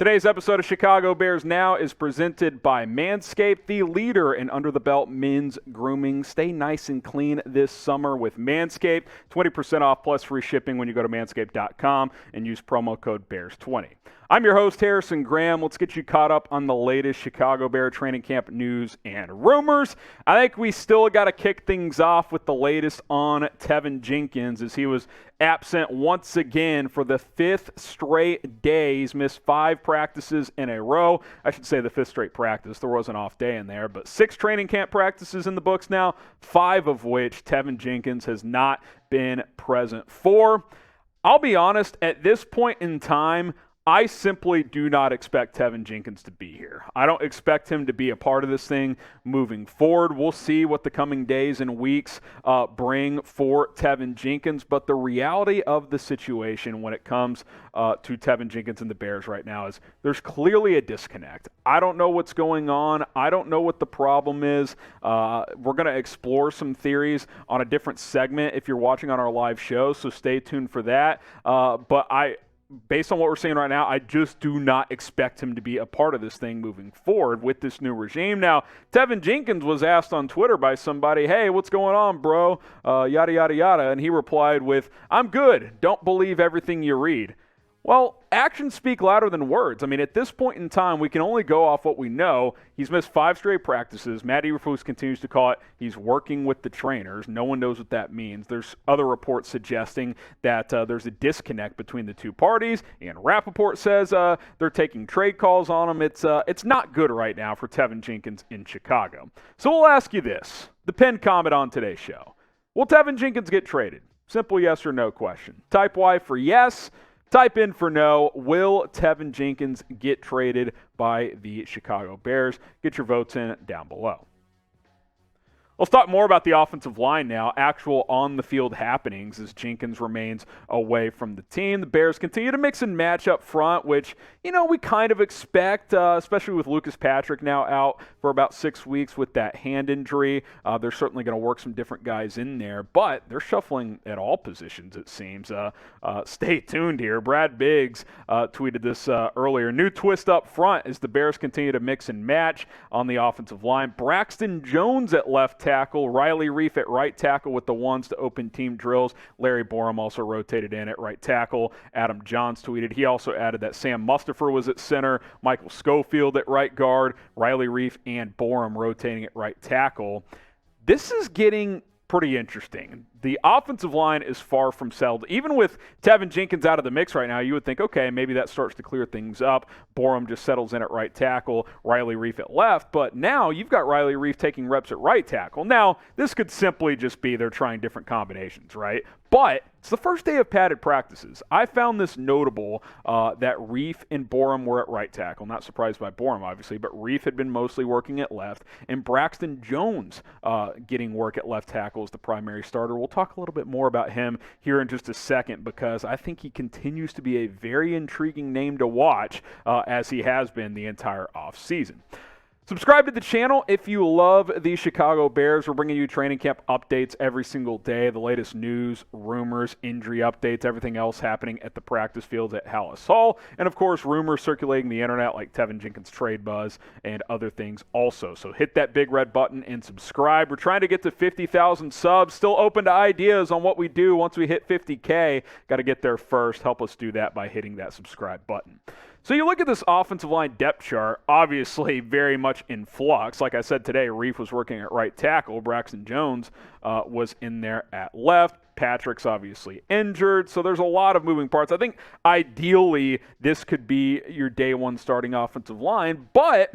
Today's episode of Chicago Bears Now is presented by Manscaped, the leader in under-the-belt men's grooming. Stay nice and clean this summer with Manscaped. 20% off plus free shipping when you go to manscaped.com and use promo code BEARS20. I'm your host, Harrison Graham. Let's get you caught up on the latest Chicago Bear training camp news and rumors. I think we still got to kick things off with the latest on Tevin Jenkins as he was absent once again for the fifth straight day. He's missed 5 practices in a row. I should say the fifth straight practice. There was an off day in there, but 6 training camp practices in the books now, 5 of which Tevin Jenkins has not been present for. I'll be honest, at this point in time, I simply do not expect Teven Jenkins to be here. I don't expect him to be a part of this thing moving forward. We'll see what the coming days and weeks bring for Teven Jenkins, but the reality of the situation when it comes to Teven Jenkins and the Bears right now is there's clearly a disconnect. I don't know what's going on. I don't know what the problem is. We're going to explore some theories on a different segment if you're watching on our live show, so stay tuned for that. Based on what we're seeing right now, I just do not expect him to be a part of this thing moving forward with this new regime. Now, Teven Jenkins was asked on Twitter by somebody, hey, what's going on, bro? Yada, yada, yada. And he replied with, I'm good. Don't believe everything you read. Well, actions speak louder than words. I mean, at this point in time, we can only go off what we know. He's missed 5 straight practices. Matt Eberflus continues to call it he's working with the trainers. No one knows what that means. There's other reports suggesting that there's a disconnect between the two parties. And Rappaport says they're taking trade calls on him. It's not good right now for Teven Jenkins in Chicago. So we'll ask you this, the pinned comment on today's show. Will Teven Jenkins get traded? Simple yes or no question. Type Y for yes. Type in for no. Will Teven Jenkins get traded by the Chicago Bears? Get your votes in down below. Let's talk more about the offensive line now, actual on-the-field happenings as Jenkins remains away from the team. The Bears continue to mix and match up front, which, we kind of expect, especially with Lucas Patrick now out for about 6 weeks with that hand injury. They're certainly going to work some different guys in there, but they're shuffling at all positions, it seems. Stay tuned here. Brad Biggs tweeted this earlier. New twist up front as the Bears continue to mix and match on the offensive line. Braxton Jones at left tackle, Riley Reiff at right tackle with the ones to open team drills. Larry Borom also rotated in at right tackle. Adam Jahns tweeted. He also added that Sam Mustipher was at center, Michael Schofield at right guard, Riley Reiff and Borom rotating at right tackle. This is getting pretty interesting. The offensive line is far from settled. Even with Teven Jenkins out of the mix right now, you would think, okay, maybe that starts to clear things up. Borom just settles in at right tackle, Riley Reiff at left. But now you've got Riley Reiff taking reps at right tackle. Now, this could simply just be they're trying different combinations, right? But it's the first day of padded practices. I found this notable that Reiff and Borom were at right tackle. Not surprised by Borom, obviously, but Reiff had been mostly working at left. And Braxton Jones getting work at left tackle as the primary starter. We'll talk a little bit more about him here in just a second because I think he continues to be a very intriguing name to watch as he has been the entire offseason. Subscribe to the channel if you love the Chicago Bears. We're bringing you training camp updates every single day, the latest news, rumors, injury updates, everything else happening at the practice fields at Halas Hall, and of course rumors circulating the internet like Teven Jenkins trade buzz and other things also. So hit that big red button and subscribe. We're trying to get to 50,000 subs. Still open to ideas on what we do once we hit 50K. Got to get there first. Help us do that by hitting that subscribe button. So you look at this offensive line depth chart, obviously very much in flux. Like I said today, Reiff was working at right tackle. Braxton Jones was in there at left. Patrick's obviously injured, so there's a lot of moving parts. I think ideally this could be your day one starting offensive line, but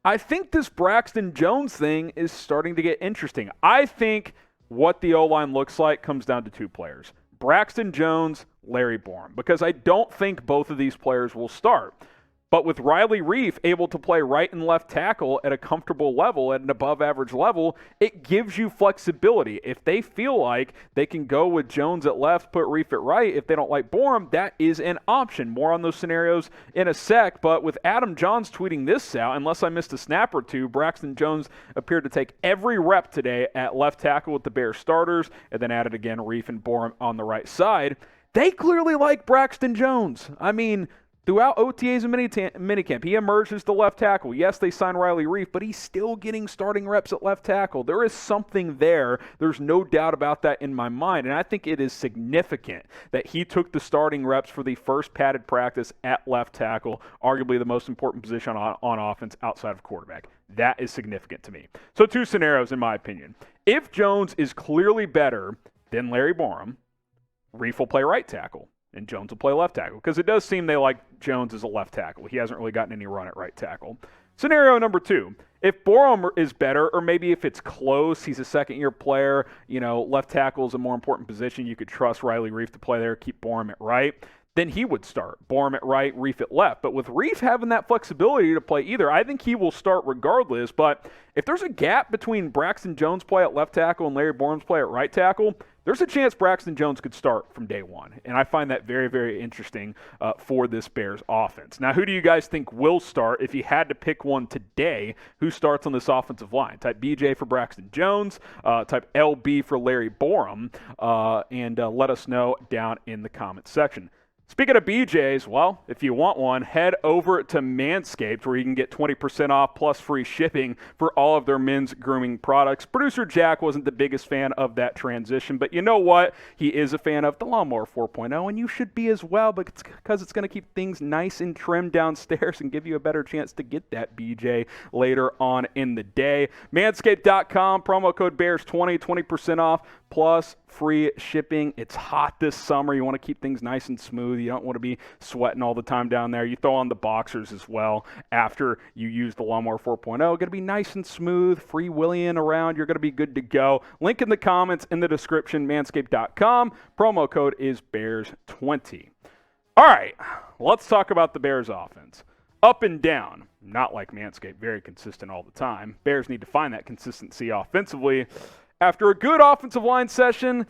I think this Braxton Jones thing is starting to get interesting. I think what the O-line looks like comes down to 2 players. Braxton Jones, Larry Borom, because I don't think both of these players will start. But with Riley Reiff able to play right and left tackle at a comfortable level, at an above-average level, it gives you flexibility. If they feel like they can go with Jones at left, put Reiff at right, if they don't like Borom, that is an option. More on those scenarios in a sec, but with Adam Jahns tweeting this out, unless I missed a snap or two, Braxton Jones appeared to take every rep today at left tackle with the Bears starters, and then added again Reiff and Borom on the right side. They clearly like Braxton Jones. I mean, Throughout OTAs and minicamp, he emerged as the left tackle. Yes, they signed Riley Reiff, but he's still getting starting reps at left tackle. There is something there. There's no doubt about that in my mind, and I think it is significant that he took the starting reps for the first padded practice at left tackle, arguably the most important position on offense outside of quarterback. That is significant to me. So 2 scenarios, in my opinion. If Jones is clearly better than Larry Borom, Reiff will play right tackle, and Jones will play left tackle, because it does seem they like Jones as a left tackle. He hasn't really gotten any run at right tackle. Scenario number 2, if Borom is better, or maybe if it's close, he's a second-year player, left tackle is a more important position, you could trust Riley Reiff to play there, keep Borom at right, then he would start. Borom at right, Reiff at left. But with Reiff having that flexibility to play either, I think he will start regardless. But if there's a gap between Braxton Jones' play at left tackle and Larry Borom's play at right tackle, there's a chance Braxton Jones could start from day one. And I find that very, very interesting for this Bears offense. Now, who do you guys think will start? If you had to pick one today, who starts on this offensive line? Type BJ for Braxton Jones, type LB for Larry Borom, and let us know down in the comments section. Speaking of BJs, well, if you want one, head over to Manscaped, where you can get 20% off plus free shipping for all of their men's grooming products. Producer Jack wasn't the biggest fan of that transition, but you know what? He is a fan of the Lawnmower 4.0, and you should be as well, because it's going to keep things nice and trimmed downstairs and give you a better chance to get that BJ later on in the day. Manscaped.com, promo code BEARS20, 20% off plus free shipping. It's hot this summer. You want to keep things nice and smooth. You don't want to be sweating all the time down there. You throw on the boxers as well after you use the Lawnmower 4.0. Going to be nice and smooth, free-wheeling around. You're going to be good to go. Link in the comments, in the description, manscaped.com. Promo code is BEARS20. All right, let's talk about the Bears offense. Up and down, not like Manscaped, very consistent all the time. Bears need to find that consistency offensively. After a good offensive line session,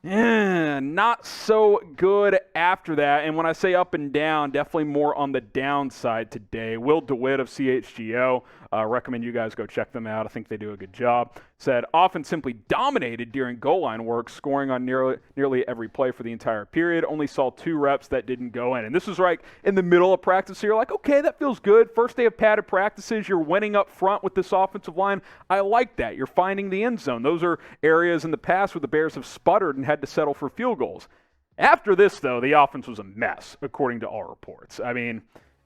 not so good after that. And when I say up and down, definitely more on the downside today. Will DeWitt of CHGO, recommend you guys go check them out. I think they do a good job. Said, offense simply dominated during goal line work, scoring on nearly every play for the entire period. Only saw 2 reps that didn't go in. And this was right in the middle of practice. So you're like, okay, that feels good. First day of padded practices, you're winning up front with this offensive line. I like that. You're finding the end zone. Those are areas in the past where the Bears have sputtered and had to settle for field goals. After this, though, the offense was a mess, according to all reports. I mean,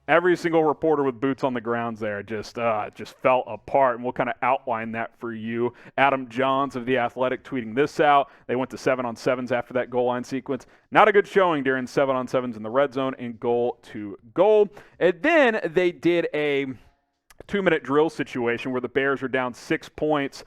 every single reporter with boots on the grounds there just fell apart, and we'll kind of outline that for you. Adam Jahns of The Athletic tweeting this out. They went to 7-on-7s after that goal line sequence. Not a good showing during 7-on-7s in the red zone and goal to goal. And then they did a 2-minute drill situation where the Bears are down 6 points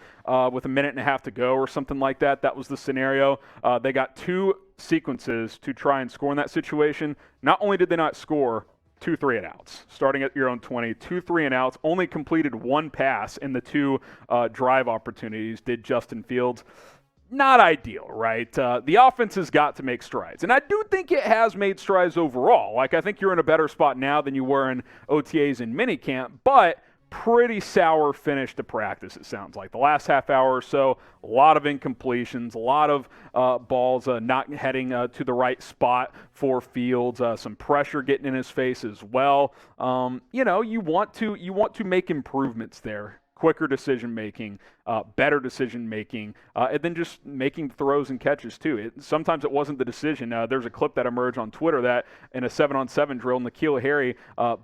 with a minute and a half to go or something like that. That was the scenario. They got 2 sequences to try and score in that situation. Not only did they not score, 2 3-and-outs. Starting at your own 20, 2 3-and-outs. Only completed 1 pass in the 2 drive opportunities did Justin Fields. Not ideal, right? The offense has got to make strides. And I do think it has made strides overall. Like, I think you're in a better spot now than you were in OTAs and minicamp, but pretty sour finish to practice, it sounds like. The last half hour or so, a lot of incompletions, a lot of balls not heading to the right spot for Fields, some pressure getting in his face as well. You want to make improvements there. Quicker decision-making, better decision-making, and then just making throws and catches, too. Sometimes it wasn't the decision. There's a clip that emerged on Twitter that in a 7-on-7 drill, N'Keal Harry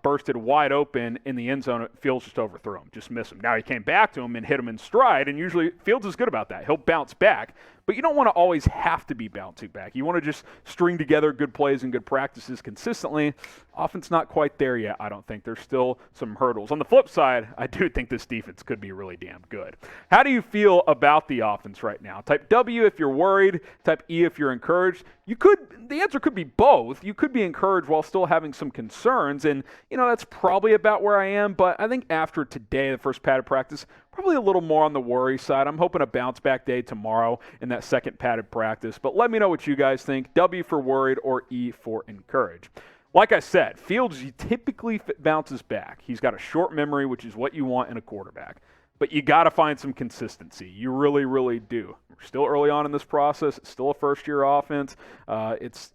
bursted wide open in the end zone. Fields just overthrew him, just missed him. Now he came back to him and hit him in stride, and usually Fields is good about that. He'll bounce back. But you don't want to always have to be bouncing back. You want to just string together good plays and good practices consistently. Offense not quite there yet, I don't think. There's still some hurdles. On the flip side, I do think this defense could be really damn good. How do you feel about the offense right now? Type W if you're worried. Type E if you're encouraged. The answer could be both. You could be encouraged while still having some concerns. And, that's probably about where I am. But I think after today, the first padded practice, probably a little more on the worry side. I'm hoping a bounce back day tomorrow in that second padded practice. But let me know what you guys think. W for worried or E for encouraged. Like I said, Fields typically bounces back. He's got a short memory, which is what you want in a quarterback. but you got to find some consistency. You really, really do. We're still early on in this process. It's still a first-year offense. It's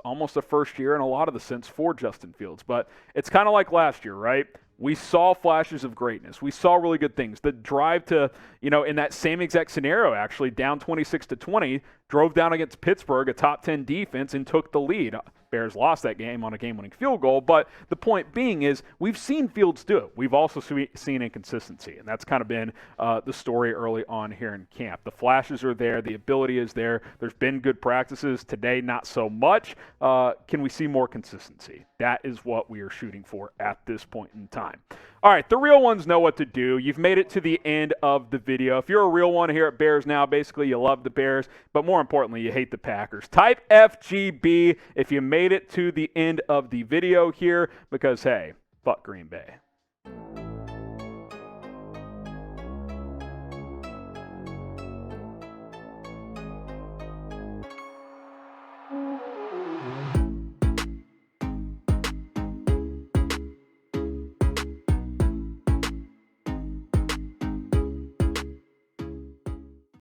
almost a first year in a lot of the sense for Justin Fields. But it's kind of like last year, right? We saw flashes of greatness. We saw really good things. The drive to, in that same exact scenario, actually, down 26-20, drove down against Pittsburgh, a top 10 defense, and took the lead. Bears lost that game on a game-winning field goal, but the point being is we've seen Fields do it. We've also seen inconsistency, and that's kind of been the story early on here in camp. The flashes are there. The ability is there. There's been good practices. Today, not so much. Can we see more consistency? That is what we are shooting for at this point in time. All right, the real ones know what to do. You've made it to the end of the video. If you're a real one here at Bears Now, basically you love the Bears, but more importantly, you hate the Packers. Type FGB if you made it to the end of the video here because, hey, fuck Green Bay.